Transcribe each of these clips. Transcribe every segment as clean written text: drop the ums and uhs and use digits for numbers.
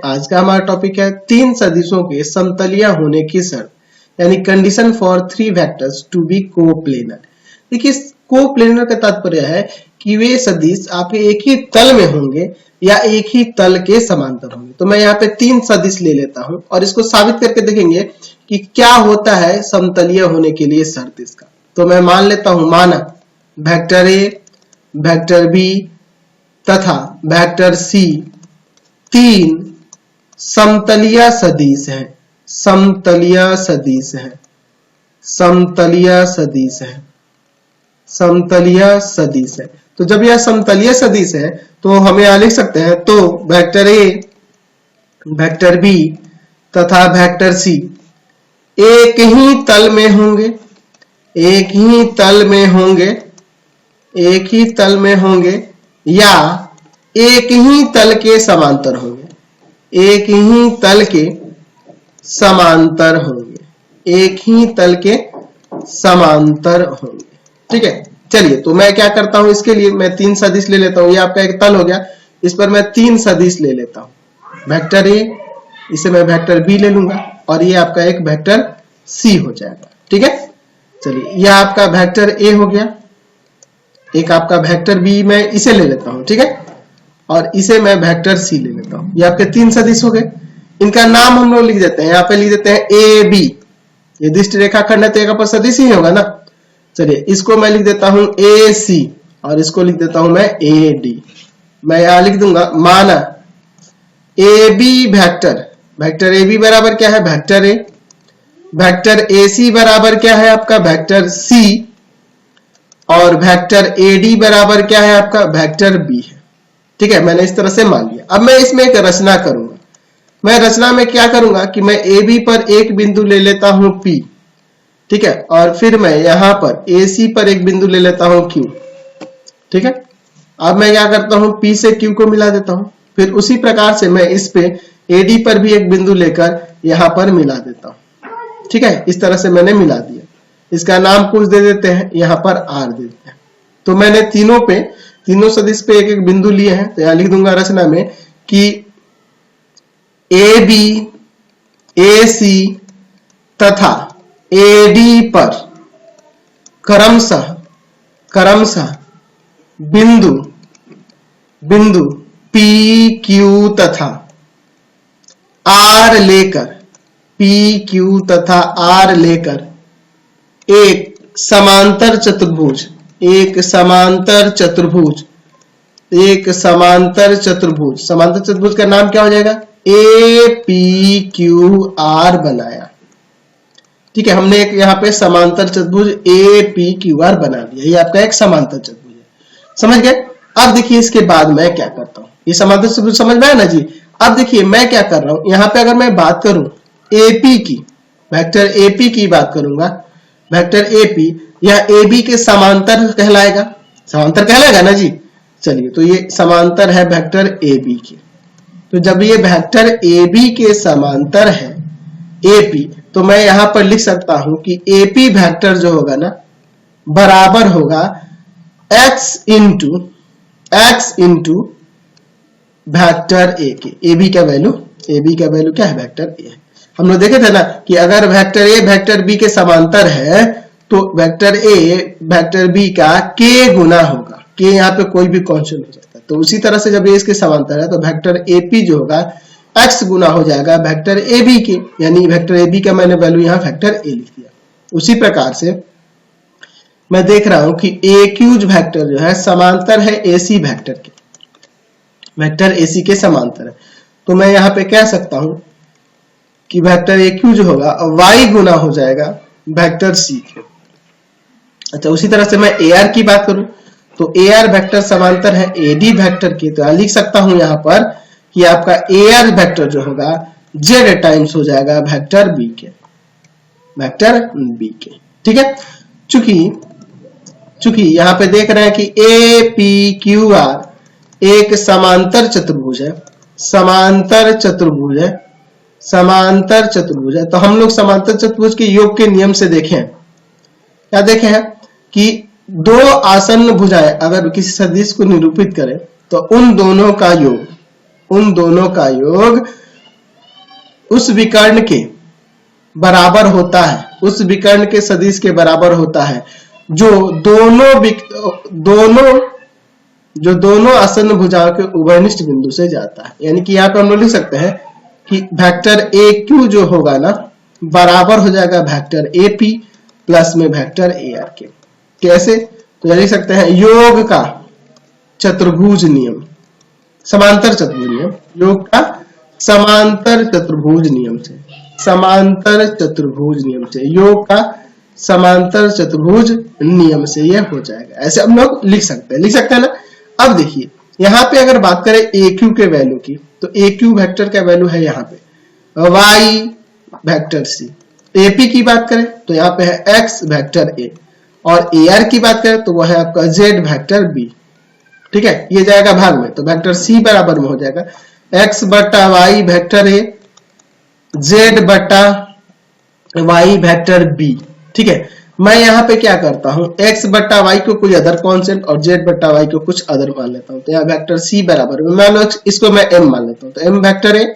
आज का हमारा टॉपिक है तीन सदिशों के समतलिया होने की शर्त, यानी condition for three vectors to be coplanar. देखिए, कोप्लेनर का तात्पर्य है कि वे सदिश आपके एक ही तल में होंगे या एक ही तल के समांतर होंगे। तो मैं यहाँ पे तीन सदिश ले लेता हूं और इसको साबित करके देखेंगे कि क्या होता है समतलीय होने के लिए शर्त इसका। तो मैं मान लेता हूं, माना वेक्टर ए, वेक्टर बी तथा वेक्टर सी तीन समतलीय सदिश है, समतलीय सदिश है, समतलीय सदिश है, समतलीय सदिश है। तो जब यह समतलीय सदिश है तो हम यहां लिख सकते हैं, तो वेक्टर ए, वेक्टर बी तथा वेक्टर सी एक ही तल में होंगे, एक ही तल में होंगे, एक ही तल में होंगे या एक ही तल के समांतर होंगे, एक ही तल के समांतर होंगे, एक ही तल के समांतर होंगे। ठीक है, चलिए तो मैं क्या करता हूं, इसके लिए मैं तीन सदिश ले लेता हूं। ये आपका एक तल हो गया, इस पर मैं तीन सदिश ले लेता हूं। वेक्टर ए, इसे मैं वेक्टर बी ले लूंगा और ये आपका एक वेक्टर सी हो जाएगा। ठीक है, चलिए यह आपका वेक्टर ए हो गया, एक आपका वेक्टर बी मैं इसे ले लेता हूं। ठीक है, और इसे मैं वेक्टर सी ले लेता हूं। ये आपके तीन सदिश हो गए, इनका नाम हम लोग लिख देते हैं। यहाँ पे लिख देते हैं ए बी, ये दृष्टि रेखाखंड है तो एक पर सदिश ही होगा ना। चलिए इसको मैं लिख देता हूं ए सी और इसको लिख देता हूं मैं ए डी। मैं यहां लिख दूंगा, माना A B vector, vector A B बराबर क्या है, वेक्टर ए, वेक्टर ए सी बराबर क्या है आपका, वेक्टर सी, और वेक्टर ए डी बराबर क्या है आपका, वेक्टर बी है। ठीक है, मैंने इस तरह से मान लिया। अब मैं इसमें एक रचना करूंगा। मैं रचना में क्या करूंगा कि मैं ए बी पर एक बिंदु ले लेता हूं P, ठीक है, और फिर मैं यहां पर ए सी पर एक बिंदु ले लेता हूं Q। ठीक है, अब मैं क्या करता हूं, P से Q को मिला देता हूं। फिर उसी प्रकार से मैं इस पे AD पर भी एक बिंदु लेकर यहां पर मिला देता हूं। ठीक है, इस तरह से मैंने मिला दिया। इसका नाम कुछ दे देते हैं, यहां पर R दे देते हैं। तो मैंने तीनों सदिश पे एक एक बिंदु लिए हैं। तो यहां लिख दूंगा रचना में कि ए बी, ए सी तथा ए डी पर क्रमशः बिंदु पी क्यू तथा आर लेकर, पी क्यू तथा आर लेकर एक समांतर चतुर्भुज, समांतर चतुर्भुज का नाम क्या हो जाएगा, ए पी क्यू आर बनाया। ठीक है, हमने एक यहाँ पे समांतर चतुर्भुज ए पी क्यू आर बना दिया। ये आपका एक समांतर चतुर्भुज है, समझ गए। अब देखिए इसके बाद मैं क्या करता हूँ, ये समांतर चतुर्भुज समझ में आया ना जी। अब देखिए मैं क्या कर रहा हूँ, यहाँ पे अगर मैं बात करूं एपी की, वेक्टर एपी की बात करूंगा, वेक्टर एपी यह AB के समांतर कहलाएगा ना जी। चलिए तो ये समांतर है वेक्टर AB के। तो जब ये वेक्टर AB के समांतर है AP, तो मैं यहां पर लिख सकता हूं कि AP वेक्टर जो होगा ना बराबर होगा x इंटू वेक्टर A के। AB का वैल्यू क्या है, वेक्टर A है। हम लोग देखे थे ना कि अगर वेक्टर A वेक्टर B के समांतर है तो वेक्टर A वेक्टर B का k गुना होगा। k यहाँ पे कोई भी कांस्टेंट हो सकता है। तो उसी तरह से जब ये इसके समांतर है तो वेक्टर AP जो होगा x गुना हो जाएगा वेक्टर AB के, यानी वेक्टर AB का मैंने वैल्यू यहाँ वेक्टर A लिख दिया। उसी प्रकार से मैं देख रहा हूं कि AQ वेक्टर जो है समांतर है AC वेक्टर के, वेक्टर AC के समांतर है। तो मैं यहाँ पे कह सकता हूं कि वेक्टर AQ जो होगा y गुना हो जाएगा वेक्टर C के। अच्छा, उसी तरह से मैं AR की बात करूं तो AR वेक्टर समांतर है AD वेक्टर के। तो लिख सकता हूं यहाँ पर कि आपका AR वेक्टर जो होगा Z टाइम्स हो जाएगा वेक्टर B के, ठीक है। चूंकि यहाँ पे देख रहे हैं कि APQR एक समांतर चतुर्भुज है, तो हम लोग समांतर चतुर्भुज के योग के नियम से देखें, क्या देखे हैं कि दो आसन्न भुजाएं अगर किसी सदिश को निरूपित करें तो उन दोनों का योग उन दोनों का योग उस विकर्ण के बराबर होता है, उस विकर्ण के सदिश के बराबर होता है जो दोनों आसन्न भुजाओं के उभयनिष्ठ बिंदु से जाता है। यानी कि यहाँ पे हम लोग लिख सकते हैं कि वेक्टर ए क्यू जो होगा ना बराबर हो जाएगा वेक्टर ए पी प्लस में वेक्टर ए आर के। कैसे? तो लिख सकते हैं योग का चतुर्भुज नियम, समांतर चतुर्भुज नियम, योग का समांतर चतुर्भुज नियम से, समांतर चतुर्भुज नियम से, योग का समांतर चतुर्भुज नियम से यह हो जाएगा। ऐसे हम लोग लिख सकते हैं ना। अब देखिए यहाँ पे अगर बात करें ए क्यू के वैल्यू की, तो ए क्यू वेक्टर का वैल्यू है यहाँ पे वाई वेक्टर सी। एपी की बात करें तो यहाँ पे है एक्स वेक्टर ए, और ए आर की बात करें तो वह है आपका जेड वेक्टर बी। ठीक है, ये जाएगा भाग में, तो वेक्टर सी बराबर में हो जाएगा एक्स बटा वाई वेक्टर ए, जेड बटा वाई वेक्टर बी। ठीक है, मैं यहाँ पे क्या करता हूँ, x बट्टा वाई को कोई अदर कांस्टेंट और z बट्टा वाई को कुछ अदर मान लेता हूँ। तो यहाँ वेक्टर c बराबर में मान लो इसको मैं m मान लेता हूँ, तो m वेक्टर a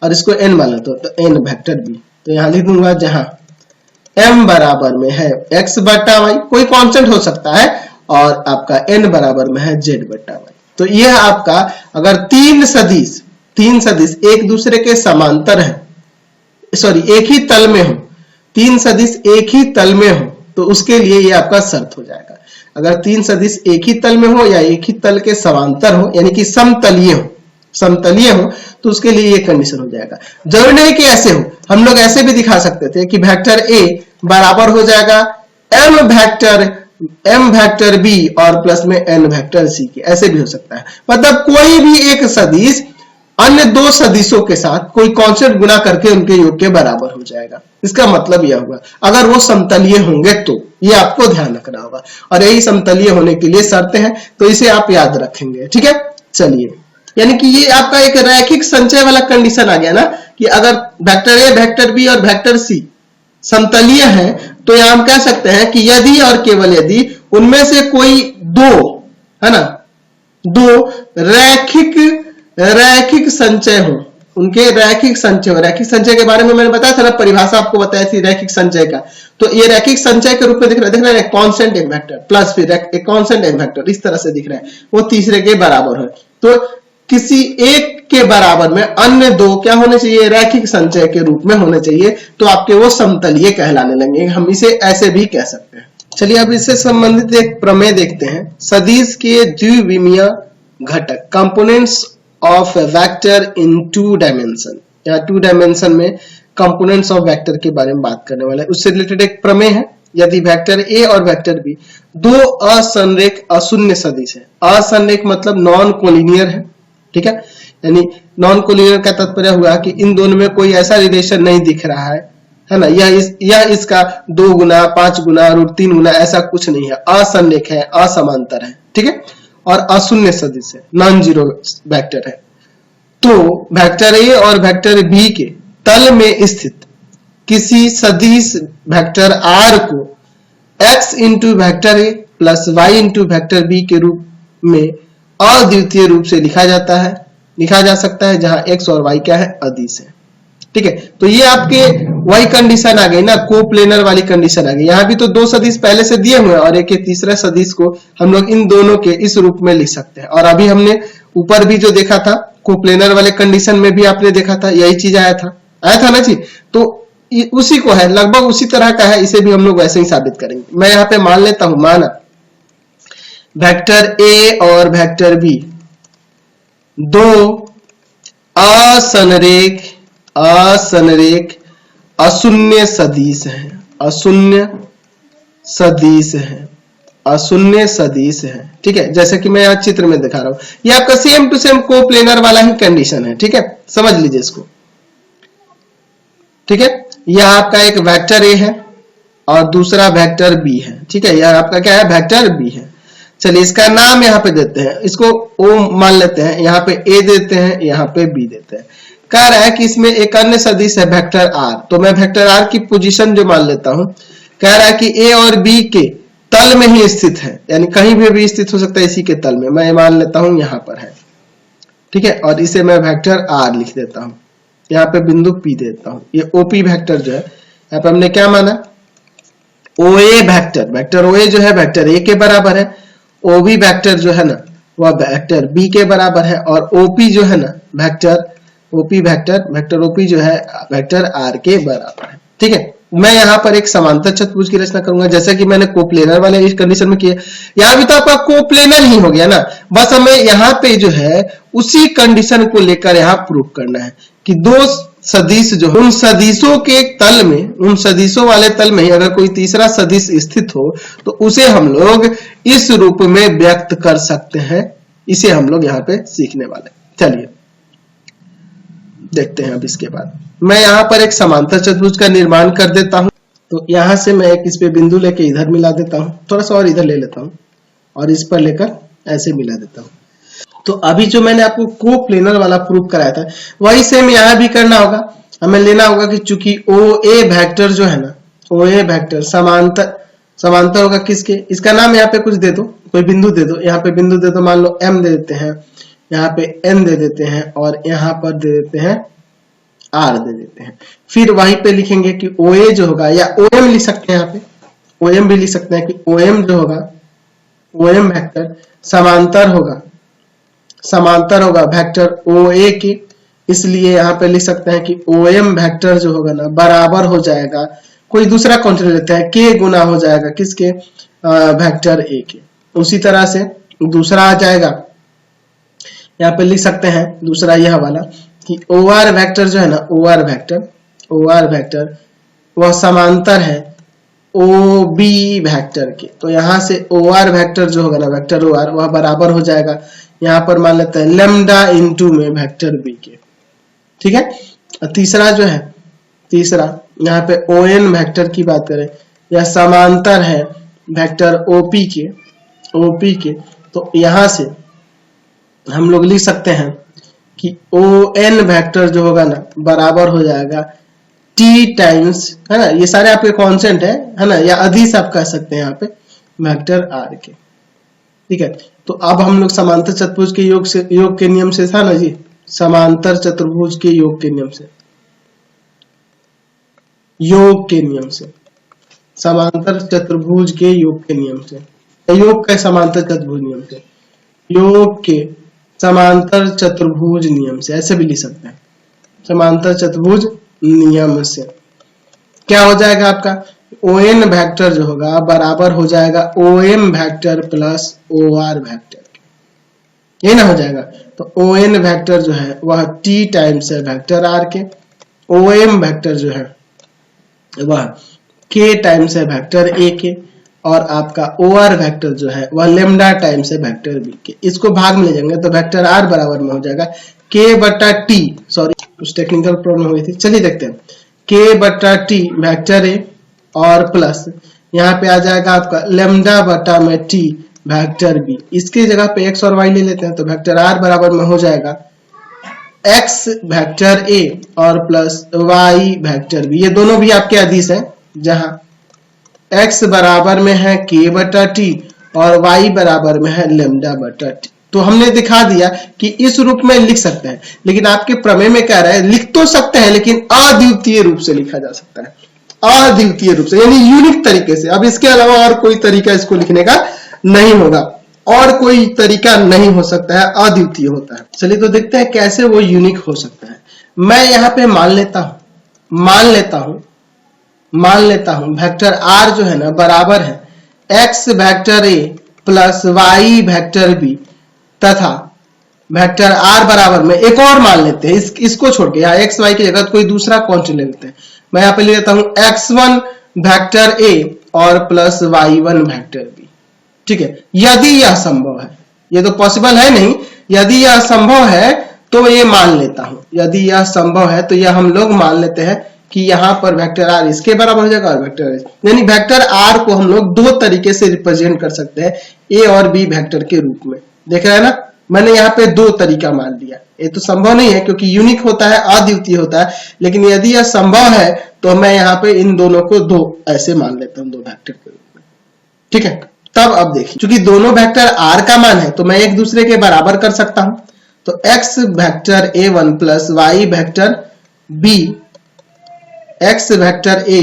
और इसको n मान लेता हूँ, तो n वेक्टर b। तो यहाँ लिख दूंगा जहां m बराबर में है x बट्टा वाई, कोई कांस्टेंट हो सकता है, और आपका n बराबर में है z बट्टा वाई। तो यह आपका अगर तीन सदिश एक दूसरे के समांतर है, सॉरी एक ही तल में हो, तीन सदिश एक ही तल में हो, तो उसके लिए ये आपका शर्त हो जाएगा। अगर तीन सदिश एक ही तल में हो या एक ही तल के समांतर हो, यानी कि समतलीय हो, तो उसके लिए ये कंडीशन हो जाएगा। जरूरी नहीं कि ऐसे हो, हम लोग ऐसे भी दिखा सकते थे कि वेक्टर ए बराबर हो जाएगा m वेक्टर बी और प्लस में n वेक्टर सी के, ऐसे भी हो सकता है। मतलब कोई भी एक सदिश अन्य दो सदिशों के साथ कोई कांस्टेंट गुणा करके उनके योग के बराबर हो जाएगा। इसका मतलब यह होगा अगर वो समतलीय होंगे, तो ये आपको ध्यान रखना होगा, और यही समतलीय होने के लिए शर्त है, तो इसे आप याद रखेंगे। ठीक है, चलिए, यानी कि ये आपका एक रैखिक संचय वाला कंडीशन आ गया ना, कि अगर वेक्टर ए वेक्टर बी और वेक्टर सी समतलीय है, तो यहां हम कह सकते हैं कि यदि और केवल यदि उनमें से कोई दो, है ना, दो रैखिक संचय हो, उनके रैखिक संचय के बारे में मैंने बताया था ना, परिभाषा आपको बताई थी रैखिक संचय का। तो ये रैखिक संचय के रूप में दिख रहा है कांस्टेंट एक वेक्टर प्लस फिर एक कांस्टेंट एक वेक्टर, इस तरह से दिख रहा है, वो तीसरे के बराबर है। तो किसी एक के बराबर में अन्य दो क्या होने चाहिए, रैखिक संचय के रूप में होने चाहिए, तो आपके वो समतलीय कहलाने लगेंगे। हम इसे ऐसे भी कह सकते हैं। चलिए अब इससे संबंधित एक प्रमेय देखते हैं। सदिश के द्विविमीय घटक, components of vector in 2 dimension, या 2 डायमेंशन में कंपोनेंट्स ऑफ वेक्टर के बारे में बात करने वाले हैं। उससे रिलेटेड एक प्रमेय है, यदि वेक्टर ए और वेक्टर बी दो असंरेख अशून्य सदिश है। असंरेख मतलब नॉन कोलिनियर है। ठीक है, यानी नॉन कोलिनियर का तात्पर्य हुआ कि इन दोनों में कोई ऐसा रिलेशन नहीं दिख रहा है ना, यह इसका 2 गुना 5 गुना और 3 गुना ऐसा कुछ नहीं है, असंरेख है, असमांतर है। ठीक है, और अशून्य सदिश है, नॉन जीरो वेक्टर है। तो वेक्टर ए और वेक्टर बी के तल में स्थित किसी सदिश वेक्टर आर को x into vector A plus Y into vector B के रूप में अद्वितीय रूप से लिखा जा सकता है, जहां x और y क्या है, अदिश है। ठीक है, तो ये आपके वही कंडीशन आ गई ना, कोप्लेनर वाली कंडीशन आ गई। यहाँ भी तो दो सदिश पहले से दिए हुए हैं और एक तीसरा सदिश को हम लोग इन दोनों के इस रूप में लिख सकते हैं। और अभी हमने ऊपर भी जो देखा था कोप्लेनर वाले कंडीशन में भी आपने देखा था, यही चीज आया था ना जी। तो उसी को है, लगभग उसी तरह का है, इसे भी हम लोग वैसे ही साबित करेंगे। मैं यहाँ पे मान लेता हूं, माना वेक्टर ए और वेक्टर बी दो असंरेख अशून्य सदिश है। ठीक है, जैसे कि मैं यहाँ चित्र में दिखा रहा हूं, ये आपका सेम टू सेम कोप्लेनर वाला ही कंडीशन है। ठीक है, समझ लीजिए इसको। ठीक है, यह आपका एक वेक्टर ए है और दूसरा वेक्टर बी है। ठीक है, यह आपका क्या है, वेक्टर बी है। चलिए इसका नाम यहाँ पे देते हैं, इसको ओ मान लेते हैं, यहाँ पे ए देते हैं, यहाँ पे बी देते हैं। कह रहा है कि इसमें एक अन्य सदिश है वेक्टर आर, तो मैं वेक्टर आर की पोजीशन जो मान लेता हूं, कह रहा है कि ए और बी के तल में ही स्थित है, यानी कहीं भी स्थित हो सकता है इसी के तल में। मैं मान लेता हूं यहां पर है। ठीक है, और इसे मैं वेक्टर आर लिख देता हूं, यहाँ पे बिंदु पी देता हूं। ये ओपी वेक्टर जो है, यहाँ पे हमने क्या माना, ओए वेक्टर, वेक्टर ओए जो है वेक्टर ए के बराबर है, ओबी वेक्टर जो है ना वह वेक्टर बी के बराबर है, और ओपी जो है ना vector OP vector vector OP जो है वेक्टर आर के बराबर है। ठीक है, मैं यहाँ पर एक समांतर चतुर्भुज की रचना करूंगा जैसा कि मैंने कोप्लेनर वाले इस कंडीशन में किया। यहाँ भी तो आपका कोप्लेनर ही हो गया ना, बस हमें यहाँ पे जो है उसी कंडीशन को लेकर यहाँ प्रूव करना है कि दो सदिश जो उन सदिशों के तल में, उन सदिशों वाले तल में ही अगर कोई तीसरा सदिश स्थित हो तो उसे हम लोग इस रूप में व्यक्त कर सकते हैं। इसे हम लोग यहाँ पे सीखने वाले। चलिए देखते हैं। अब इसके बाद मैं यहाँ पर एक समांतर चतुर्भुज का निर्माण कर देता हूं। तो यहां से मैं एक इस पे बिंदु लेके इधर मिला देता हूं, थोड़ा सा और इधर ले लेता हूं और इस पर लेकर ऐसे मिला देता हूं। तो अभी जो मैंने आपको कोप्लेनर वाला प्रूफ कराया था वही सेम यहाँ भी करना होगा। हमें लेना होगा कि चूंकि ओ ए वेक्टर जो है ना, ओ ए वेक्टर समांतर होगा किसके, इसका नाम यहाँ पे कुछ दे दो, कोई बिंदु दे दो, यहाँ पे बिंदु दे दो, मान लो एम दे देते हैं, यहाँ पे एन दे देते हैं और यहाँ पर दे देते हैं आर दे देते हैं। फिर वहीं पे लिखेंगे कि ओ ए जो होगा, या ओ एम लिख सकते हैं, यहाँ पे ओ एम भी लिख सकते हैं कि ओ एम जो होगा, ओ एम वेक्टर समांतर होगा वेक्टर ओ ए के, इसलिए यहाँ पे लिख सकते हैं कि ओ एम वेक्टर जो होगा ना बराबर हो जाएगा, कोई दूसरा कॉन्स्टेंट लेते हैं, के गुना हो जाएगा किसके, वेक्टर ए के। उसी तरह से दूसरा आ जाएगा, यहाँ पे लिख सकते हैं दूसरा यह वाला कि ओ आर वेक्टर जो है ना, ओ आर वेक्टर वह समांतर है ओ बी वेक्टर के। तो यहाँ से ओ आर वेक्टर जो होगा ना, वेक्टर ओ आर, वह बराबर हो जाएगा, यहाँ पर मान लेते हैं लेमडा इंटू में वेक्टर बी के। ठीक है, तीसरा जो है, तीसरा यहाँ पे ओ एन वेक्टर की बात करें, यह समांतर है वेक्टर ओपी के। तो यहाँ से हम लोग लिख सकते हैं कि ओ एन वेक्टर जो होगा ना बराबर हो जाएगा टी टाइम्स, है ना, ये सारे आपके कॉन्स्टेंट है ना, या अदिश आप कह सकते हैं यहाँ पे वेक्टर आर के। ठीक है, तो अब हम लोग समांतर चतुर्भुज के योग के नियम से था ना जी, समांतर चतुर्भुज के योग के नियम से, समांतर चतुर्भुज के योग के नियम से, योग के समांतर चतुर्भुज नियम से, योग के समांतर चतुर्भुज नियम से, ऐसे भी लिख सकते हैं, समांतर चतुर्भुज नियम से क्या हो जाएगा आपका, ओ एन वेक्टर जो होगा बराबर हो जाएगा O M vector plus O R vector, ये ना हो जाएगा। तो ओ एन वेक्टर जो है वह टी टाइम्स है वेक्टर आर के, ओ एम वेक्टर जो है वह के टाइम्स है वेक्टर ए के, और आपका ओ आर वेक्टर जो है वह लेमडा टाइम्स है वेक्टर बी के। इसको भाग में ले जाएंगे तो वेक्टर आर बराबर में हो जाएगा के बटा टी, सॉरी कुछ टेक्निकल प्रॉब्लम हुई थी, चलिए देखते हैं, के बटा टी वेक्टर ए और प्लस यहाँ पे आ जाएगा आपका लेमडा बटा में टी वेक्टर बी। इसके जगह पे एक्स और वाई ले लेते हैं तो वेक्टर आर बराबर में हो जाएगा एक्स वेक्टर ए और प्लस वाई वेक्टर बी। ये दोनों भी आपके अदिश हैं, जहां x बराबर में है k बटा टी और y बराबर में है लेमडा बटा टी। तो हमने दिखा दिया कि इस रूप में लिख सकते हैं, लेकिन आपके प्रमेय में कह रहा है लिख तो सकते हैं लेकिन अद्वितीय रूप से लिखा जा सकता है, अद्वितीय रूप से यानी यूनिक तरीके से। अब इसके अलावा और कोई तरीका इसको लिखने का नहीं होगा, और कोई तरीका नहीं हो सकता है, अद्वितीय होता है। चलिए तो देखते हैं कैसे वो यूनिक हो सकता है। मैं यहाँ पे मान लेता हूं वेक्टर आर जो है ना बराबर है X vector A plus Y vector B, तथा वेक्टर आर बराबर में एक और मान लेते हैं, इसको छोड़ के यहाँ एक्स वाई की जगह कोई दूसरा कांस्टेंट ले लेते हैं। मैं यहाँ पे ले लेता हूं x1 वेक्टर ए और प्लस y1 वेक्टर बी। ठीक है, यदि यह संभव है, ये तो पॉसिबल है नहीं, यदि यह संभव है तो ये मान लेता हूं, यदि यह संभव है तो यह हम लोग मान लेते हैं कि यहाँ पर वेक्टर आर इसके बराबर हो जाएगा और वेक्टर आर, यानी वेक्टर आर को हम लोग दो तरीके से रिप्रेजेंट कर सकते हैं, ए और बी वेक्टर के रूप में। देख रहे हैं ना, मैंने यहाँ पे दो तरीका मान लिया। ये तो संभव नहीं है क्योंकि यूनिक होता है, अद्वितीय होता है, लेकिन यदि यह संभव है तो मैं यहाँ पे इन दोनों को दो ऐसे मान लेता हूँ, दो वेक्टर के रूप में। ठीक है, तब अब देखिए, क्योंकि दोनों वेक्टर आर का मान है तो मैं एक दूसरे के बराबर कर सकता हूँ। तो x vector a1 plus y vector b, x vector a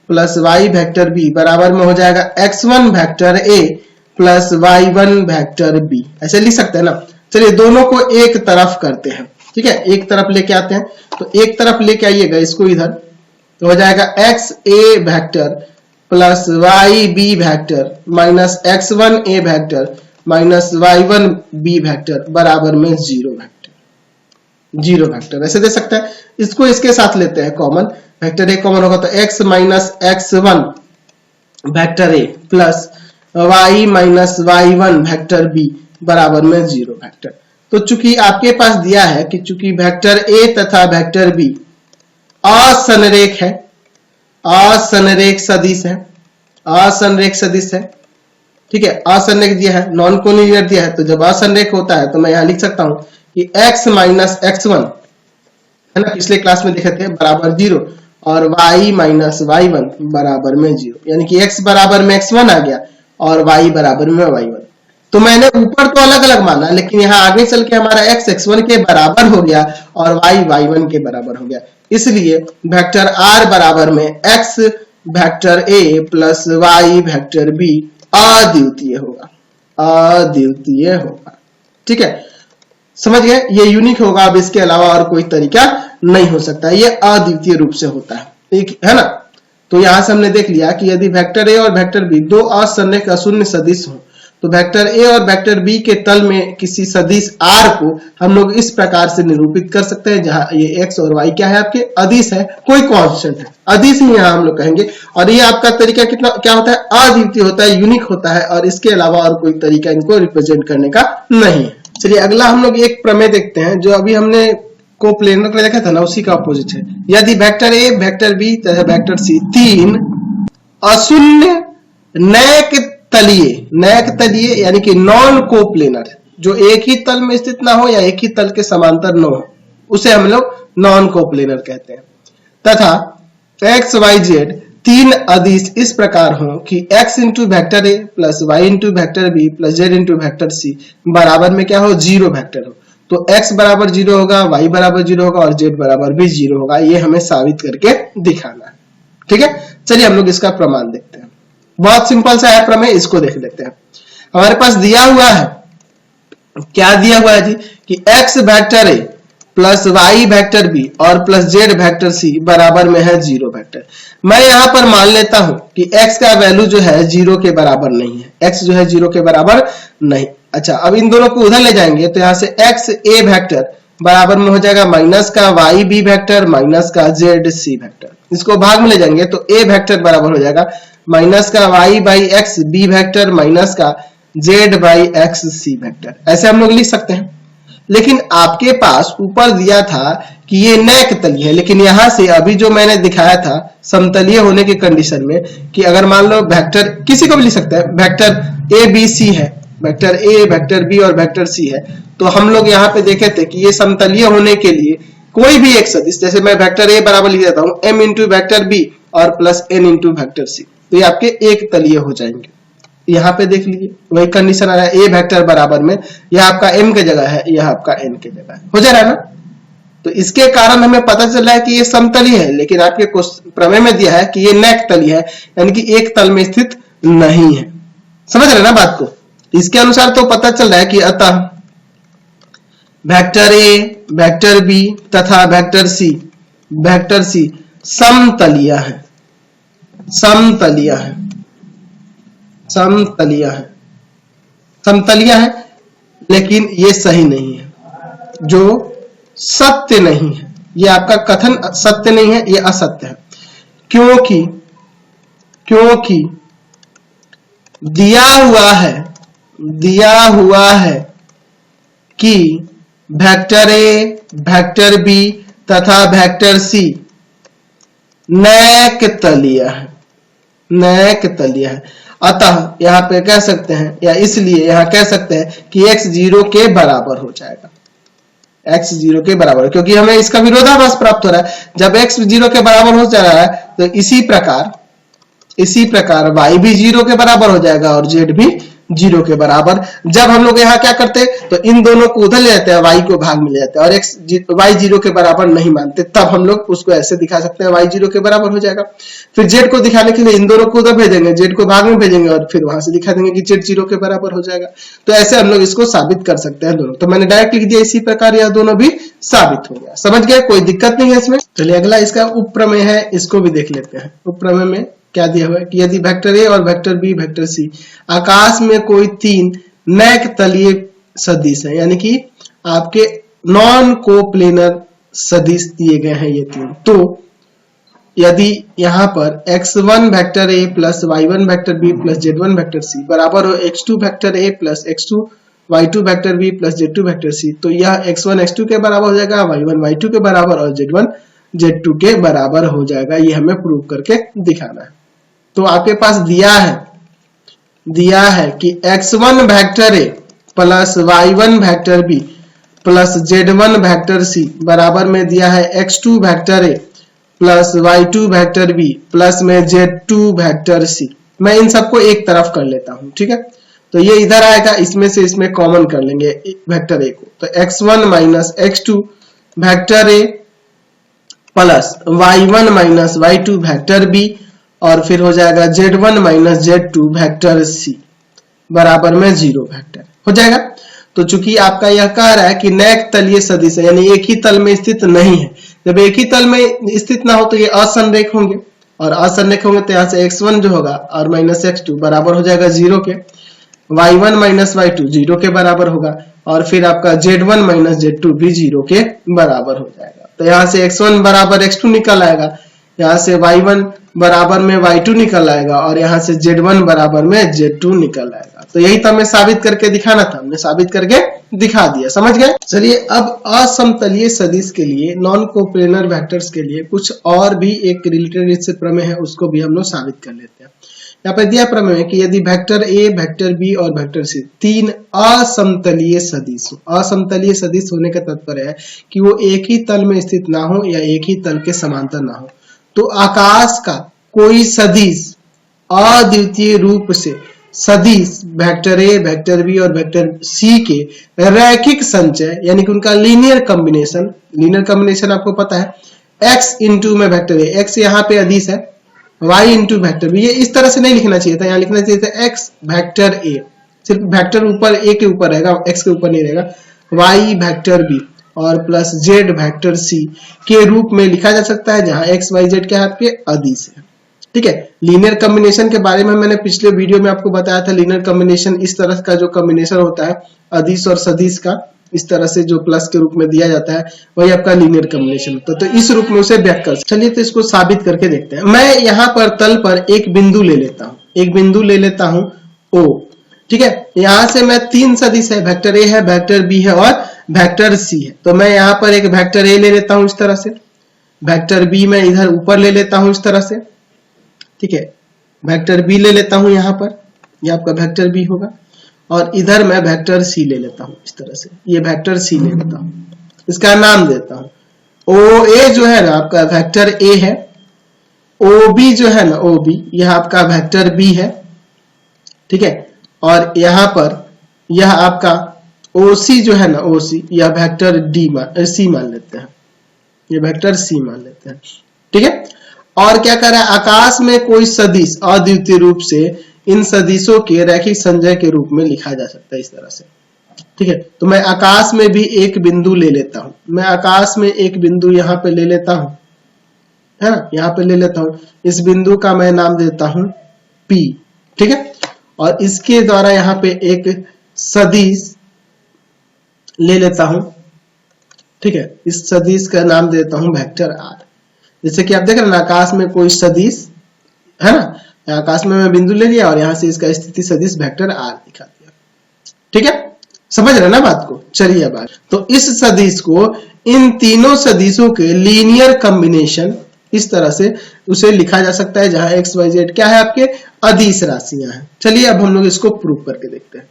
plus y vector b बराबर में हो जाएगा x1 vector a plus y1 vector b। ऐसे लिख सकते हैं ना। चलिए दोनों को एक तरफ करते हैं, ठीक है, एक तरफ लेके आते हैं। तो एक तरफ लेके आइएगा इसको इधर, तो हो जाएगा x a vector plus y b vector minus x1 a vector minus y1 b vector बराबर में 0 वेक्टर। ऐसे दे सकते हैं। इसको इसके साथ लेते हैं कॉमन, वेक्टर a कॉमन होगा तो x minus x1 vector a plus y minus y1 vector b बराबर में 0 वेक्टर। तो चूंकि आपके पास दिया है कि चूंकि वेक्टर a तथा वेक्टर b असंरेख है, असंरेख सदिश है, असंरेख सदिश है, ठीक है, असंरेख दिया है, नॉन कोलिनियर दिया है। तो जब असंरेख होता है तो मैं यहां लिख सकता हूं कि x माइनस x1 है ना, पिछले क्लास में देखे थे, बराबर 0 और y माइनस y1 बराबर में 0, यानी कि x बराबर में x1 आ गया और y बराबर में y1। तो मैंने ऊपर तो अलग अलग माना, लेकिन यहाँ आगे चल के हमारा x x1 के बराबर हो गया और y y1 के बराबर हो गया। इसलिए वेक्टर r बराबर में x vector a plus y vector b अद्वितीय होगा, अद्वितीय होगा, ठीक है, समझ गए। ये यूनिक होगा, अब इसके अलावा और कोई तरीका नहीं हो सकता, ये अद्वितीय रूप से होता है ना। तो यहां से हमने देख लिया कि यदि वेक्टर a और वेक्टर b दो असंरेख अशून्य सदिश हो तो वेक्टर a और वेक्टर b के तल में किसी सदिश r को हम लोग इस प्रकार से निरूपित कर सकते हैं, जहां ये x और y क्या है, आपके अदिश है, कोई कांस्टेंट है, अदिश ही यहां हम लोग कहेंगे। और ये आपका तरीका कितना क्या होता है, अद्वितीय होता है, यूनिक होता है, और इसके अलावा और कोई तरीका इनको रिप्रेजेंट करने का नहीं है। चलिए अगला हम लोग एक प्रमेय देखते हैं, जो अभी हमने कोप्लेनर का देखा था ना, उसी का अपोजिट है। यदि वेक्टर a वेक्टर b तथा वेक्टर c तीन अशून्य नैक तलीय यानी कि नॉन कोप्लेनर, जो एक ही तल में स्थित ना हो या एक ही तल के समांतर न हो, उसे हम लोग नॉन कोप्लेनर कहते हैं, तथा x y z तीन अदिश इस प्रकार हो कि x into vector a plus y into vector b plus z into vector c बराबर में क्या हो, 0 वेक्टर हो। तो x बराबर 0 होगा, y बराबर 0 होगा और z बराबर भी 0 होगा। ये हमें साबित करके दिखाना है, ठीक है। चलिए हम लोग इसका प्रमाण देखते हैं। बहुत सिंपल सा है प्रमेय, इसको देख लेते हैं। हमारे पास दिया हुआ है, क्या दिया हुआ है जी, कि x vector a plus y vector b और प्लस z वेक्टर c बराबर में है 0 वेक्टर। मैं यहां पर मान लेता हूं कि x का वैल्यू जो है 0 के बराबर नहीं है, x जो है 0 के बराबर नहीं। अच्छा, अब इन दोनों को उधर ले जाएंगे तो यहां से x a वेक्टर बराबर में हो जाएगा माइनस का y b वेक्टर माइनस का z c वेक्टर। इसको भाग में ले जाएंगे तो a वेक्टर बराबर हो जाएगा माइनस का y by x b vector minus का z by x c vector. ऐसे हम लोग लिख सकते हैं। लेकिन आपके पास ऊपर दिया था कि ये नैक तलीय है, लेकिन यहां से अभी जो मैंने दिखाया था समतलीय होने की कंडीशन में, कि अगर मान लो वेक्टर किसी को भी लिख सकते हैं, वेक्टर a b c है, वेक्टर a वेक्टर b और वेक्टर c है, तो हम लोग यहाँ पे देखे थे कि ये समतलीय होने के लिए कोई भी एक सदिश, जैसे मैं वेक्टर a बराबर लिख देता हूं m इंटू वेक्टर b और plus n into vector c, तो ये आपके एक तलीय हो जाएंगे। यहाँ पे देख लीजिए वही कंडीशन आ रहा है, a वेक्टर बराबर में यह आपका m की जगह है, यह आपका n की जगह है, हो जा रहा है ना। तो इसके कारण हमें पता चल रहा है कि ये समतलीय है, लेकिन आपके प्रमेय में दिया है कि ये नैक तलीय है, यानी कि एक तल में स्थित नहीं है। समझ रहे ना बात को। इसके अनुसार तो पता चल रहा है कि अतः वेक्टर a वेक्टर b तथा वेक्टर c समतलीय है, समतलीय है, समतलीय है, समतलीय है, लेकिन ये सही नहीं है, जो सत्य नहीं है। ये आपका कथन सत्य नहीं है, ये असत्य है। क्योंकि दिया हुआ है कि वेक्टर a वेक्टर b तथा वेक्टर c नैक तलीय है, नैक तलीय है। अतः यहाँ पे कह सकते हैं, या इसलिए यहाँ कह सकते हैं कि x 0 के बराबर हो जाएगा, x 0 के बराबर, क्योंकि हमें इसका विरोधाभास प्राप्त हो रहा है। जब x 0 के बराबर हो जा रहा है तो इसी प्रकार y भी 0 के बराबर हो जाएगा और z भी 0 के बराबर। जब हम लोग यहाँ क्या करते हैं तो इन दोनों को उधर ले जाते हैं, y को भाग में ले जाते हैं और y 0 के बराबर नहीं मानते, तब हम लोग उसको ऐसे दिखा सकते हैं y 0 के बराबर हो जाएगा। फिर z को दिखाने के लिए इन दोनों को उधर भेजेंगे, z को भाग में भेजेंगे और फिर वहां से दिखा देंगे कि z 0 के बराबर हो जाएगा। तो ऐसे हम लोग इसको साबित कर सकते हैं दोनों। तो मैंने डायरेक्ट लिख दिया, इसी प्रकार यह दोनों भी साबित हो गया। समझ गए, कोई दिक्कत नहीं है इसमें। चलिए अगला इसका उपप्रमेय है, इसको भी देख लेते हैं। उपप्रमेय में क्या दिया हुआ है कि यदि वेक्टर ए और वेक्टर बी वेक्टर सी आकाश में कोई तीन नैक तलीय सदिश है, यानी कि आपके नॉन कोप्लेनर सदिश दिए गए हैं ये तीन, तो यदि यहाँ पर x1 vector a plus y1 vector b plus z1 vector c बराबर हो x2 vector a plus x2 y2 vector b plus z2 vector c, तो यह x1 x2 के बराबर हो जाएगा, y1 y2 के बराबर और z1 z2 के बराबर हो जाएगा। ये हमें प्रूव करके दिखाना है। तो आपके पास दिया है कि x1 vector a plus y1 vector b plus z1 vector c बराबर में दिया है x2 vector a plus y2 vector b plus में z2 वेक्टर c। मैं इन सबको एक तरफ कर लेता हूं, ठीक है। तो ये इधर आएगा, इसमें से इसमें कॉमन कर लेंगे वेक्टर a को, तो x1 minus x2 vector a plus y1 minus y2 vector b और फिर हो जाएगा z1 minus z2 vector c बराबर में 0 वेक्टर हो जाएगा। तो चूंकि आपका यह कह रहा है कि नैक तलीय सदिश है, यानी एक ही तल में स्थित नहीं है। जब एक ही तल में स्थित ना हो तो ये असंरेख होंगे, और असंरेख होंगे तो यहाँ से x1 जो होगा और माइनस x2 बराबर हो जाएगा 0 के, y1 माइनस y2 0 के बराबर होगा और फिर आपका z1 माइनस z2 भी 0 के बराबर हो जाएगा। तो यहाँ से x1 बराबर x2 निकल आएगा, यहाँ से y1 बराबर में y2 निकल आएगा और यहाँ से z1 बराबर में z2 निकल आएगा। तो यही तो हमें साबित करके दिखाना था, हमने साबित करके दिखा दिया। समझ गए। चलिए अब असमतलीय सदिश के लिए, नॉन कोप्लेनर वेक्टर्स के लिए कुछ और भी एक रिलेटेड इससे प्रमेय है, उसको भी हम लोग साबित कर लेते हैं। यहाँ पर दिया प्रमेय है कि यदि वेक्टर ए, वेक्टर बी और वेक्टर सी तीन असमतलीय सदिश, असमतलीय सदिश होने का तात्पर्य है कि वो एक ही तल में स्थित ना हो या एक ही तल के समांतर ना हो, तो आकाश का कोई सदिश अद्वितीय रूप से सदिश वेक्टर ए, वेक्टर बी और वेक्टर सी के रैखिक संचय, यानी कि उनका लीनियर कॉम्बिनेशन आपको पता है x इंटू में वेक्टर ए, x यहाँ पे अदिश है, y इंटू वेक्टर बी। ये इस तरह से नहीं लिखना चाहिए था, यहाँ लिखना चाहिए था x वेक्टर ए, सिर्फ वेक्टर ऊपर ए के ऊपर रहेगा, x के ऊपर नहीं रहेगा, y वेक्टर बी और प्लस z वेक्टर c के रूप में लिखा जा सकता है, जहां x y z के आपके अदिश है। ठीक है। लीनियर कॉम्बिनेशन के बारे में मैंने पिछले वीडियो में आपको बताया था। लीनियर कॉम्बिनेशन इस तरह का जो कॉम्बिनेशन होता है अदिश और सदिश का, इस तरह से जो प्लस के रूप में दिया जाता है, वही आपका लीनियर कॉम्बिनेशन होता है। तो इस रूप में उसे व्यक्त कर, चलिए तो इसको साबित करके देखते हैं। मैं यहाँ पर तल पर एक बिंदु ले लेता हूँ, O। ठीक है। यहाँ से मैं तीन सदिश है, वेक्टर ए है, वेक्टर बी है और वेक्टर सी है। तो मैं यहाँ पर एक वेक्टर ए ले लेता हूँ इस तरह से, वेक्टर बी मैं इधर ऊपर ले लेता हूँ इस तरह से। ठीक है। वेक्टर बी ले लेता हूं यहाँ पर, यह आपका वेक्टर बी होगा, और इधर मैं वेक्टर सी ले लेता हूं इस तरह से, ये वेक्टर सी ले लेता हूं, इसका नाम देता हूं ओ ए जो है ना आपका वेक्टर ए है, ओ बी जो है ना ओ बी यह आपका वेक्टर बी है। ठीक है। और यहाँ पर यह आपका ओ सी जो है ना ओ सी, यह वेक्टर सी मान लेते हैं, ये वेक्टर सी मान लेते हैं। ठीक है। और क्या कर रहा है, आकाश में कोई सदिश अद्वितीय रूप से इन सदिशों के रैखिक संचय के रूप में लिखा जा सकता है इस तरह से। ठीक है। तो मैं आकाश में भी एक बिंदु ले लेता हूं, मैं आकाश में एक बिंदु यहाँ पे ले लेता हूं, है ना, यहाँ पे ले लेता हूं। इस बिंदु का मैं नाम देता हूं P। ठीक है। और इसके द्वारा यहाँ पे एक सदिश ले लेता हूं। ठीक है। इस सदिश का नाम देता हूं वेक्टर R। जैसे कि आप देख रहे हैं ना, आकाश में कोई सदिश है ना, आकाश में मैं बिंदु ले लिया और यहां से इसका स्थिति सदिश वेक्टर R दिखा दिया। ठीक है। समझ रहे ना बात को। चलिए अब तो इस सदिश को इन तीनों सदिशों के लीनियर कॉम्बिनेशन इस तरह से उसे लिखा जा सकता है, जहां x y z क्या है आपके अदिश राशियां हैं। चलिए अब हम लोग इसको प्रूव करके देखते हैं।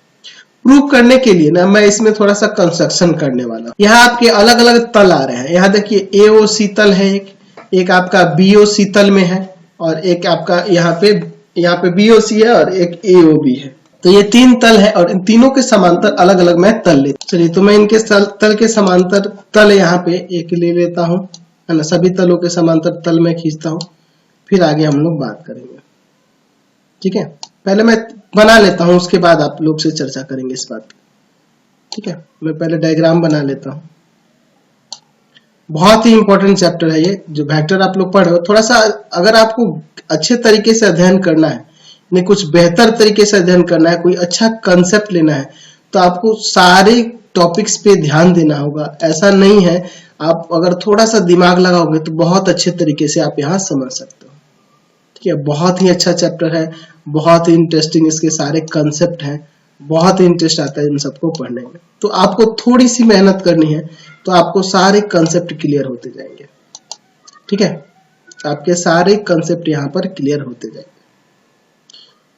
प्रूव करने के लिए ना मैं इसमें थोड़ा सा कंस्ट्रक्शन करने वाला हूं। यहाँ आपके अलग अलग तल आ रहे हैं। यहाँ देखिए AOC तल है, एक आपका BOC तल में है और एक आपका यहाँ पे BOC है और एक AOB है। तो ये 3 तल है और इन तीनों के समांतर अलग अलग मैं तल ले। चलिए तो मैं इनके तल के समांतर तल यहाँ पे एक ले लेता हूँ, है ना। सभी तलों के समांतर तल में खींचता हूँ, फिर आगे हम लोग बात करेंगे। ठीक है, पहले मैं बना लेता हूँ, उसके बाद आप लोग से चर्चा करेंगे इस बात। ठीक है, मैं पहले डायग्राम बना लेता हूँ। बहुत ही इंपॉर्टेंट चैप्टर है ये, जो वेक्टर आप लोग पढ़ रहे हो। थोड़ा सा अगर आपको अच्छे तरीके से अध्ययन करना है, नहीं कुछ बेहतर तरीके से अध्ययन करना है, कोई अच्छा कंसेप्ट लेना है, तो आपको सारे टॉपिक्स पे ध्यान देना होगा। ऐसा नहीं है, आप अगर थोड़ा सा दिमाग लगाओगे तो बहुत अच्छे तरीके से आप यहाँ समझ सकते हो। ठीक है, बहुत ही अच्छा चैप्टर है, बहुत ही इंटरेस्टिंग इसके सारे कंसेप्ट हैं, बहुत ही इंटरेस्ट आता है इन सबको पढ़ने में। तो आपको थोड़ी सी मेहनत करनी है, तो आपको सारे कंसेप्ट क्लियर होते जाएंगे। ठीक है, आपके सारे कंसेप्ट यहाँ पर क्लियर होते जाएंगे।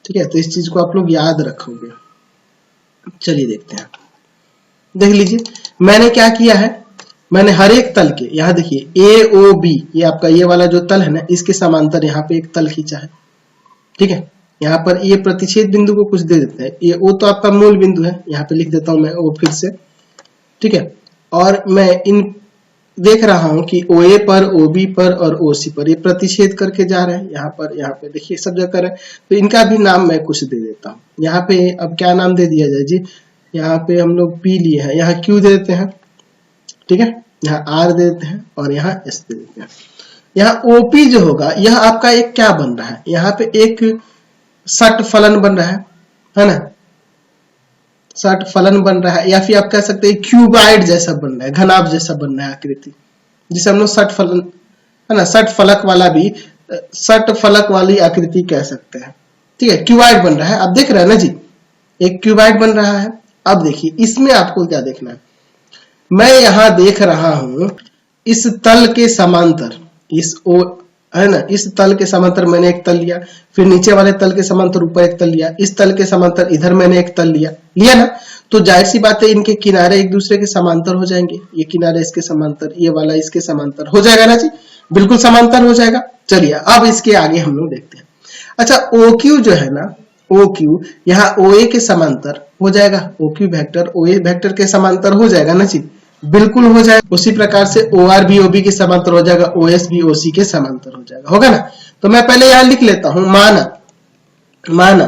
ठीक है, तो इस चीज को आप लोग याद रखोगे। चलिए देखते हैं, देख लीजिए मैंने क्या किया है। मैंने हर एक तल के, यहाँ देखिए ए ओ बी, ये आपका ये वाला जो तल है ना, इसके समांतर यहाँ पे एक तल खींचा है। ठीक है, यहाँ पर ये प्रतिच्छेद बिंदु को कुछ दे देते हैं। ये ओ तो आपका मूल बिंदु है, यहाँ पे लिख देता हूं मैं ओ फिर से। ठीक है, और मैं इन देख रहा हूं कि ओ ए पर, ओ बी पर और ओ सी पर ये प्रतिच्छेद करके जा रहे हैं। यहाँ पे देखिए सब जगह कर रहे हैं, तो इनका भी नाम मैं कुछ दे देता हूँ। यहाँ पे अब क्या नाम दे दिया जाए जी, यहाँ पे हम लोग पी लिए हैं, यहाँ क्यू दे देते हैं। ठीक है, यहाँ आर दे देते हैं और यहाँ एस दे देते हैं। यहाँ ओपी जो होगा, यह आपका एक क्या बन रहा है, यहाँ पे एक सट फलन बन रहा है ना, सट फलन बन रहा है, या फिर आप कह सकते हैं क्यूबाइड जैसा बन रहा है, घनाभ जैसा बन रहा है आकृति, जिसे हम लोग सट फलन, है ना, सट फलक वाला भी, सट फलक वाली आकृति कह सकते हैं। ठीक है, क्यूबाइड बन रहा है, आप देख रहे हैं ना जी, एक क्यूबाइड बन रहा है। अब देखिए इसमें आपको क्या देखना है, मैं यहां देख रहा हूं इस तल के समांतर, इस ओ है ना, इस तल के समांतर मैंने एक तल लिया, फिर नीचे वाले तल के समांतर ऊपर एक तल लिया, इस तल के समांतर इधर मैंने एक तल लिया ना, तो जाहिर सी बात है इनके किनारे एक दूसरे के समांतर हो जाएंगे। ये किनारे इसके समांतर, ये वाला इसके समांतर हो जाएगा ना जी, बिल्कुल समांतर हो जाएगा। चलिए अब इसके आगे हम लोग देखते हैं। अच्छा, ओ क्यू जो है ना, ओ क्यू यहाँ ओ ए के समांतर हो जाएगा, ओ क्यू वेक्टर ओ ए वेक्टर के समांतर हो जाएगा ना जी, बिल्कुल हो जाएगा। उसी प्रकार से O R B O B के समांतर हो जाएगा, ओ एस बी ओ सी के समांतर हो जाएगा, होगा ना। तो मैं पहले यहां लिख लेता हूं, माना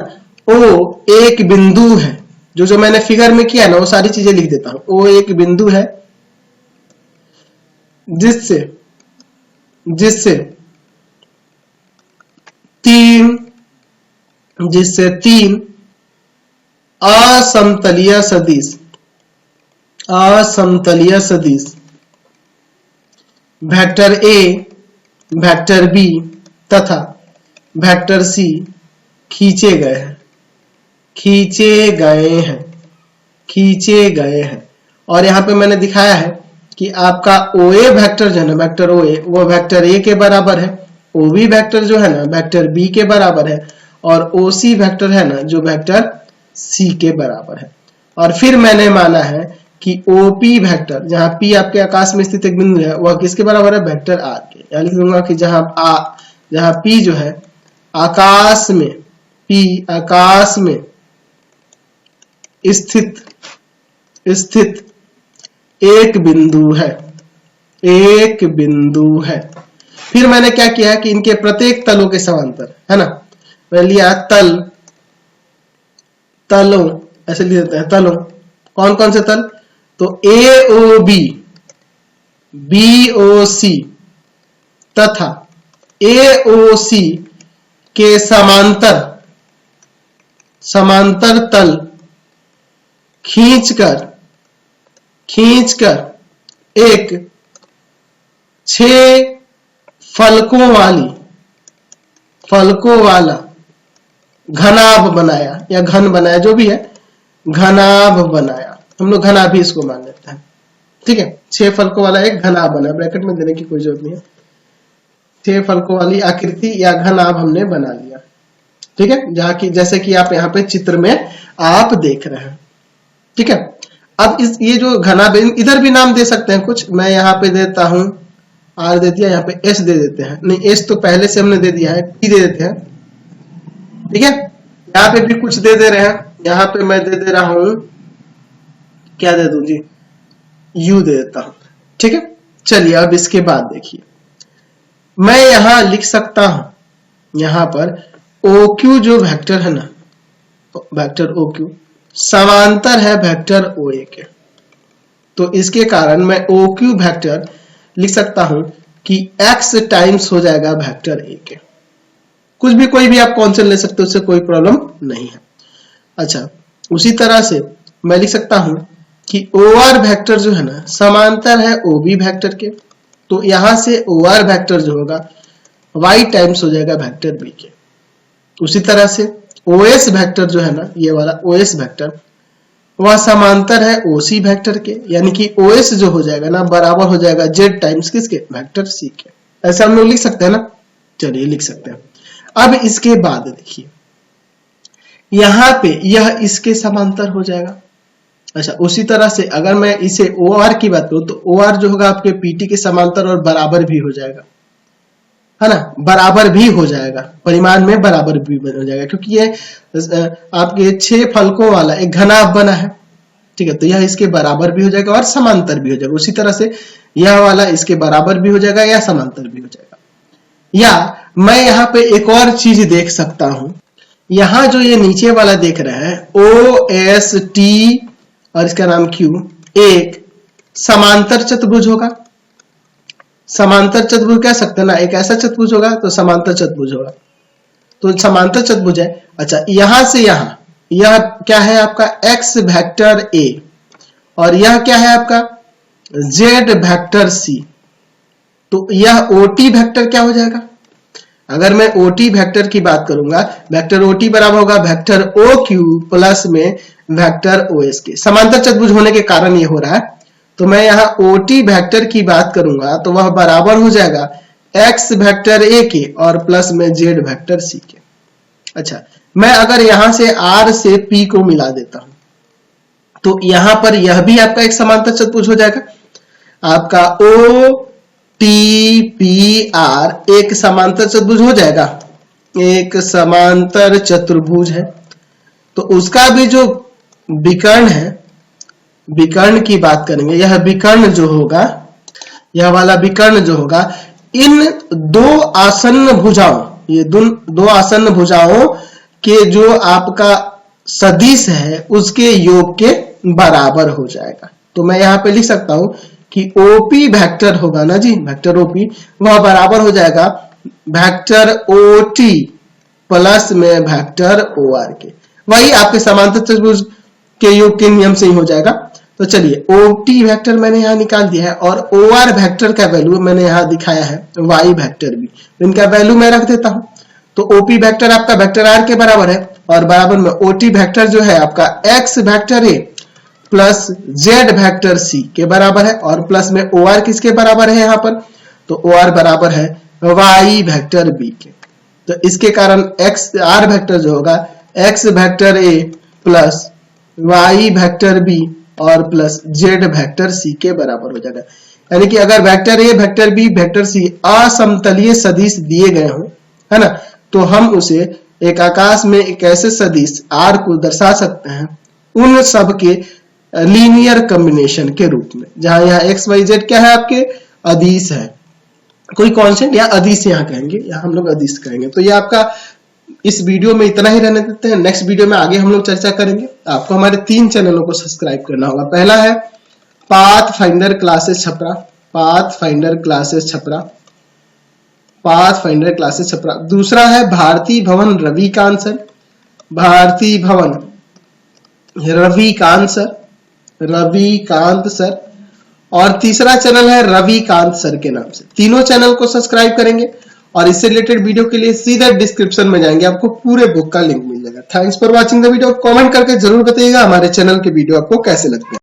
ओ एक बिंदु है, जो मैंने फिगर में किया ना वो सारी चीजें लिख देता हूं। ओ एक बिंदु है जिससे तीन असमतलीय सदिश वेक्टर ए, वेक्टर बी तथा वेक्टर सी खींचे गए हैं। और यहाँ पे मैंने दिखाया है कि आपका ओ ए वेक्टर जो है ना, वेक्टर ओ ए, वो वेक्टर ए के बराबर है, ओ बी वेक्टर जो है ना वेक्टर बी के बराबर है, और ओ सी वेक्टर है ना जो वेक्टर सी के बराबर है। और फिर मैंने माना है कि ओपी वेक्टर, जहां पी आपके आकाश में स्थित एक बिंदु है, वह किसके बराबर है, वेक्टर आर के। या लिख दूंगा कि जहां पी जो है आकाश में स्थित एक बिंदु है। फिर मैंने क्या किया कि इनके प्रत्येक तलों के समांतर, है ना, मैंने लिया तलों, ऐसे लिख देते हैं तलों। कौन कौन से तल, तो ए ओ बी, बी ओ सी तथा ए ओ सी के समांतर तल खींचकर एक 6 फलकों वाला घनाभ बनाया, या घन बनाया, जो भी है, घनाभ बनाया। हम लोग घनाभ भी इसको मान लेते हैं। ठीक है, 6 फलकों वाला एक घनाभ बना, ब्रैकेट में देने की कोई जरूरत नहीं है। 6 फलकों वाली आकृति या घनाभ हमने बना लिया। ठीक है, जैसे कि आप यहाँ पे चित्र में आप देख रहे हैं। ठीक है, अब ये जो घनाभ, इधर भी नाम दे सकते हैं कुछ, मैं यहाँ पे देता हूं आर दे दिया, यहाँ पे एस दे देते हैं, नहीं एस तो पहले से हमने दे दिया है, टी दे देते हैं। ठीक है, यहाँ पे भी कुछ दे रहे हैं, यहाँ पे मैं दे रहा हूं, क्या दे दूं जी, u दे देता हूं, ठीक है। चलिए अब इसके बाद देखिए, मैं यहां लिख सकता हूं, यहां पर OQ जो वेक्टर है ना, वेक्टर OQ समांतर है वेक्टर OA के, तो इसके कारण मैं OQ वेक्टर लिख सकता हूं कि x टाइम्स हो जाएगा वेक्टर A के। कुछ भी, कोई भी आप कॉन्सेप्ट ले सकते हो, उससे कोई प्रॉब्लम नहीं है। अच्छा, उसी तरह से मैं लिख सकता हूं कि OR वेक्टर जो है ना समांतर है OB वेक्टर के, तो यहां से OR वेक्टर जो होगा y टाइम्स हो जाएगा वेक्टर B के। उसी तरह से OS वेक्टर जो है ना, ये वाला OS वेक्टर वह समांतर है OC वेक्टर के, यानी कि OS जो हो जाएगा ना बराबर हो जाएगा Z टाइम्स किसके, वेक्टर C के। ऐसा हम लोग लिख सकते हैं ना, चलिए लिख सकते हैं। अब इसके बाद देखिए, यहां पे यह इसके समांतर हो जाएगा। अच्छा, उसी तरह से अगर मैं इसे OR की बात करूं तो OR जो होगा आपके PT के समांतर और बराबर भी हो जाएगा, है ना, बराबर भी हो जाएगा, परिमाण में बराबर भी हो जाएगा, क्योंकि ये आपके 6 फलकों वाला एक घनाभ बना है, ठीक है। तो यह इसके बराबर भी हो जाएगा और समांतर भी हो जाएगा। उसी तरह से यह वाला इसके बराबर भी हो जाएगा या समांतर भी हो जाएगा। या मैं यहाँ पे एक और चीज देख सकता हूं, यहां जो ये नीचे वाला देख रहे हैं OST और इसका नाम Q, एक समांतर चतुर्भुज होगा। समांतर चतुर्भुज कह सकते हैं ना, एक ऐसा चतुर्भुज होगा तो समांतर चतुर्भुज होगा, तो समांतर चतुर्भुज है। अच्छा, यहां से यहां यह क्या है आपका x वेक्टर A और यह क्या है आपका z वेक्टर C, तो यह OT वेक्टर क्या हो जाएगा। अगर मैं OT वेक्टर की बात करूंगा, वेक्टर OT बराबर होगा वेक्टर OQ प्लस में वेक्टर OS के। समांतर चतुर्भुज होने के कारण ये हो रहा है, तो मैं यहाँ OT वेक्टर की बात करूंगा तो वह बराबर हो जाएगा x वेक्टर A के और प्लस में z वेक्टर C के। अच्छा, मैं अगर यहां से R से P को मिला देता हूं तो यहां पर यह भी आपका एक समांतर चतुर्भुज हो जाएगा। आपका OTPR एक समांतर चतुर्भुज हो जाएगा, एक समांतर चतुर्भुज है। तो उसका भी जो विकर्ण है, विकर्ण की बात करेंगे, यह विकर्ण जो होगा, यह वाला विकर्ण जो होगा, इन दो आसन्न भुजाओं, ये दो आसन्न भुजाओं के जो आपका सदिश है उसके योग के बराबर हो जाएगा। तो मैं यहां पे लिख सकता हूं कि OP वेक्टर होगा ना जी, वेक्टर OP वह बराबर हो जाएगा वेक्टर OT प्लस में वेक्टर OR के। वही आपके समांतर चतुर्भुज के योग के नियम से ही हो जाएगा। तो चलिए OT वेक्टर मैंने यहां निकाल दिया है और OR वेक्टर का वैल्यू मैंने यहां दिखाया है Y वेक्टर भी, इनका वैल्यू मैं रख देता हूं। तो OP वेक्टर आपका वेक्टर R के बराबर है और बराबर में OT वेक्टर जो है आपका X vector A plus Z vector C के बराबर है और प्लस में OR किसके बराबर है यहाँ पर, तो OR बराबर है Y वेक्टर B के। तो इसके कारण R वेक्टर जो होगा X vector A plus Y vector B और प्लस Z वेक्टर C के बराबर हो जाएगा। यानी कि अगर vector A vector B vector C असमतलीय सदिश दिए गए हो, है ना, तो हम उसे एक आकाश में एक ऐसे सदिश R को दर्शा सकते हैं उन सब के लीनियर कॉम्बिनेशन के रूप में, जहां यहाँ x y z क्या है आपके अदिश है, कोई कांस्टेंट या अदिश यहाँ कहेंगे, या हम लोग अदिश कहेंगे। तो ये आपका इस वीडियो में इतना ही रहने देते हैं। नेक्स्ट वीडियो में आगे हम लोग चर्चा करेंगे। आपको हमारे 3 चैनलों को सब्सक्राइब करना होगा। पहला है path finder classes Chhapra, path finder classes Chhapra, path finder classes Chhapra. दूसरा है भारती भवन रविकांत सर, भारती भवन रविकांत सर, रविकांत सर। और तीसरा चैनल है रविकांत सर के नाम से। तीनों चैनल को सब्सक्राइब करेंगे और इससे रिलेटेड वीडियो के लिए सीधा डिस्क्रिप्शन में जाएंगे, आपको पूरे बुक का लिंक मिल जाएगा। Thanks for watching the video. Comment करके जरूर बताइएगा हमारे चैनल के वीडियो आपको कैसे लगते हैं।